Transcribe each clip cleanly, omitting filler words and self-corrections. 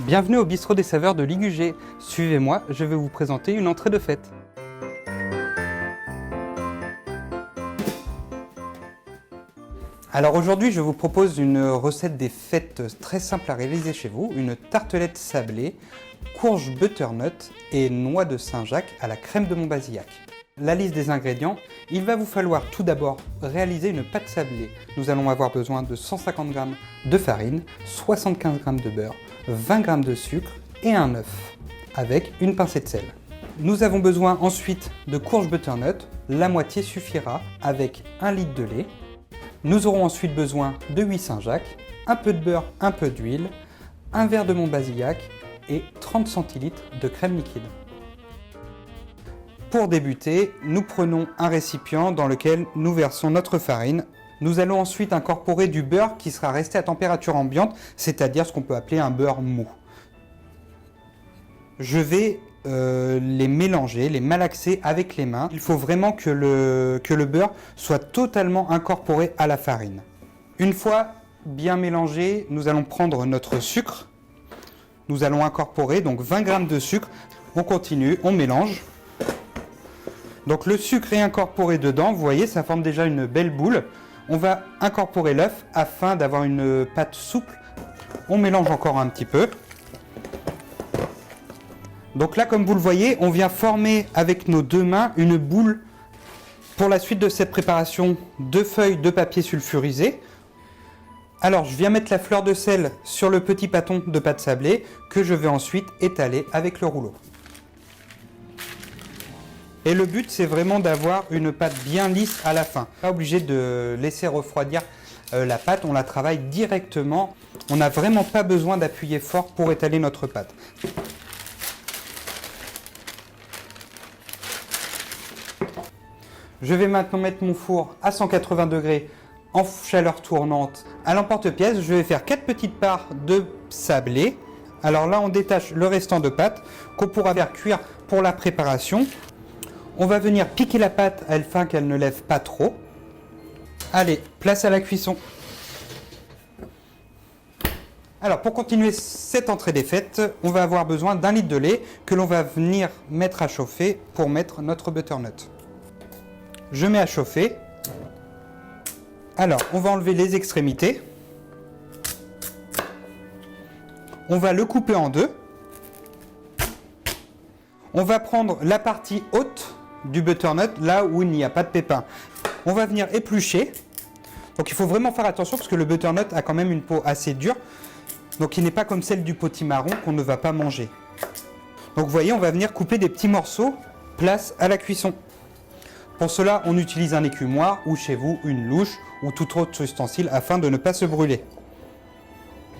Bienvenue au bistrot des saveurs de Ligugé. Suivez-moi, je vais vous présenter une entrée de fête. Alors aujourd'hui, je vous propose une recette des fêtes très simple à réaliser chez vous, une tartelette sablée, courge butternut et noix de Saint-Jacques à la crème de Montbazillac. La liste des ingrédients, il va vous falloir tout d'abord réaliser une pâte sablée. Nous allons avoir besoin de 150 g de farine, 75 g de beurre, 20 g de sucre et un œuf, avec une pincée de sel. Nous avons besoin ensuite de courge butternut, la moitié suffira, avec 1 litre de lait. Nous aurons ensuite besoin de 8 Saint-Jacques, un peu de beurre, un peu d'huile, un verre de Montbazillac et 30 centilitres de crème liquide. Pour débuter, nous prenons un récipient dans lequel nous versons notre farine. Nous allons ensuite incorporer du beurre qui sera resté à température ambiante, c'est-à-dire ce qu'on peut appeler un beurre mou. Je vais les mélanger, les malaxer avec les mains. Il faut vraiment que le beurre soit totalement incorporé à la farine. Une fois bien mélangé, nous allons prendre notre sucre. Nous allons incorporer donc 20 g de sucre. On continue, on mélange. Donc le sucre est incorporé dedans, vous voyez, ça forme déjà une belle boule. On va incorporer l'œuf afin d'avoir une pâte souple. On mélange encore un petit peu. Donc là, comme vous le voyez, on vient former avec nos deux mains une boule. Pour la suite de cette préparation, 2 feuilles de papier sulfurisé. Alors, je viens mettre la fleur de sel sur le petit bâton de pâte sablée que je vais ensuite étaler avec le rouleau. Et le but, c'est vraiment d'avoir une pâte bien lisse à la fin. Pas obligé de laisser refroidir la pâte, on la travaille directement. On n'a vraiment pas besoin d'appuyer fort pour étaler notre pâte. Je vais maintenant mettre mon four à 180 degrés en chaleur tournante à l'emporte-pièce. Je vais faire 4 petites parts de sablé. Alors là, on détache le restant de pâte qu'on pourra faire cuire pour la préparation. On va venir piquer la pâte afin qu'elle ne lève pas trop. Allez, place à la cuisson. Alors pour continuer cette entrée des fêtes, on va avoir besoin d'1 litre de lait que l'on va venir mettre à chauffer pour mettre notre butternut. Je mets à chauffer. Alors on va enlever les extrémités. On va le couper en deux. On va prendre la partie haute du butternut, là où il n'y a pas de pépins. On va venir éplucher. Donc il faut vraiment faire attention parce que le butternut a quand même une peau assez dure. Donc il n'est pas comme celle du potimarron qu'on ne va pas manger. Donc vous voyez, on va venir couper des petits morceaux, place à la cuisson. Pour cela, on utilise un écumoire ou chez vous une louche ou tout autre ustensile afin de ne pas se brûler.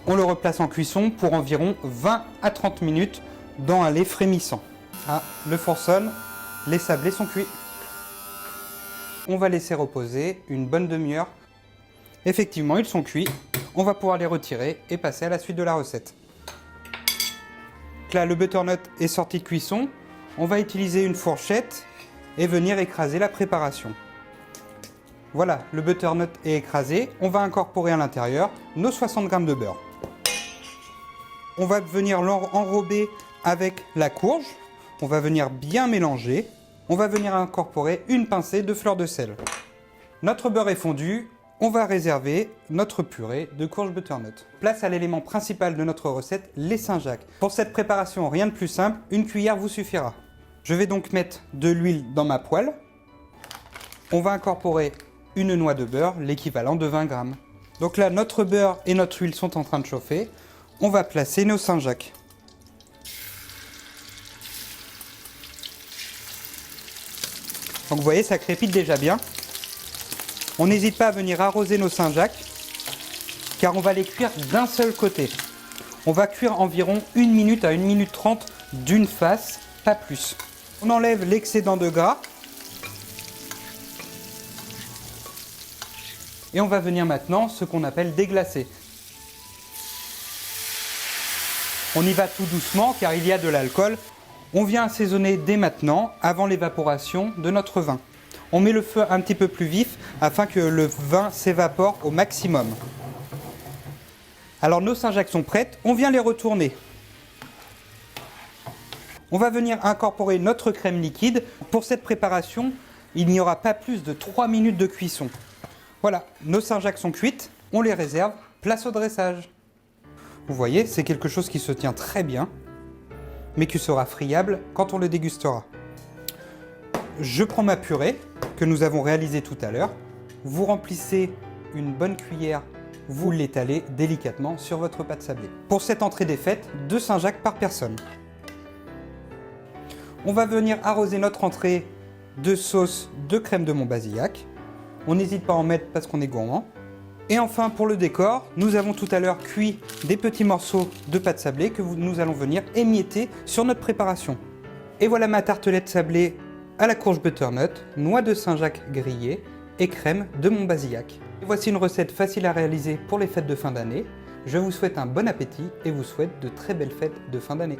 On le replace en cuisson pour environ 20 à 30 minutes dans un lait frémissant. Ah, le four sonne, les sablés sont cuits. On va laisser reposer une bonne demi-heure. Effectivement, ils sont cuits. On va pouvoir les retirer et passer à la suite de la recette. Là, le butternut est sorti de cuisson. On va utiliser une fourchette et venir écraser la préparation. Voilà, le butternut est écrasé. On va incorporer à l'intérieur nos 60 g de beurre. On va venir l'enrober avec la courge. On va venir bien mélanger. On va venir incorporer une pincée de fleur de sel. Notre beurre est fondu. On va réserver notre purée de courge butternut. Place à l'élément principal de notre recette, les Saint-Jacques. Pour cette préparation, rien de plus simple, une cuillère vous suffira. Je vais donc mettre de l'huile dans ma poêle. On va incorporer une noix de beurre, l'équivalent de 20 g. Donc là, notre beurre et notre huile sont en train de chauffer. On va placer nos Saint-Jacques. Donc vous voyez, ça crépite déjà bien. On n'hésite pas à venir arroser nos Saint-Jacques, car on va les cuire d'un seul côté. On va cuire environ 1 minute à 1 minute 30 d'une face, pas plus. On enlève l'excédent de gras. Et on va venir maintenant ce qu'on appelle déglacer. On y va tout doucement car il y a de l'alcool. On vient assaisonner dès maintenant, avant l'évaporation de notre vin. On met le feu un petit peu plus vif afin que le vin s'évapore au maximum. Alors nos Saint-Jacques sont prêtes, on vient les retourner. On va venir incorporer notre crème liquide. Pour cette préparation, il n'y aura pas plus de 3 minutes de cuisson. Voilà, nos Saint-Jacques sont cuites, on les réserve, place au dressage. Vous voyez, c'est quelque chose qui se tient très bien, mais qui sera friable quand on le dégustera. Je prends ma purée que nous avons réalisée tout à l'heure. Vous remplissez une bonne cuillère, vous l'étalez délicatement sur votre pâte sablée. Pour cette entrée des fêtes, 2 Saint-Jacques par personne. On va venir arroser notre entrée de sauce de crème de Montbazillac. On n'hésite pas à en mettre parce qu'on est gourmand. Et enfin, pour le décor, nous avons tout à l'heure cuit des petits morceaux de pâte sablée que nous allons venir émietter sur notre préparation. Et voilà ma tartelette sablée à la courge butternut, noix de Saint-Jacques grillée et crème de Montbazillac. Et voici une recette facile à réaliser pour les fêtes de fin d'année. Je vous souhaite un bon appétit et vous souhaite de très belles fêtes de fin d'année.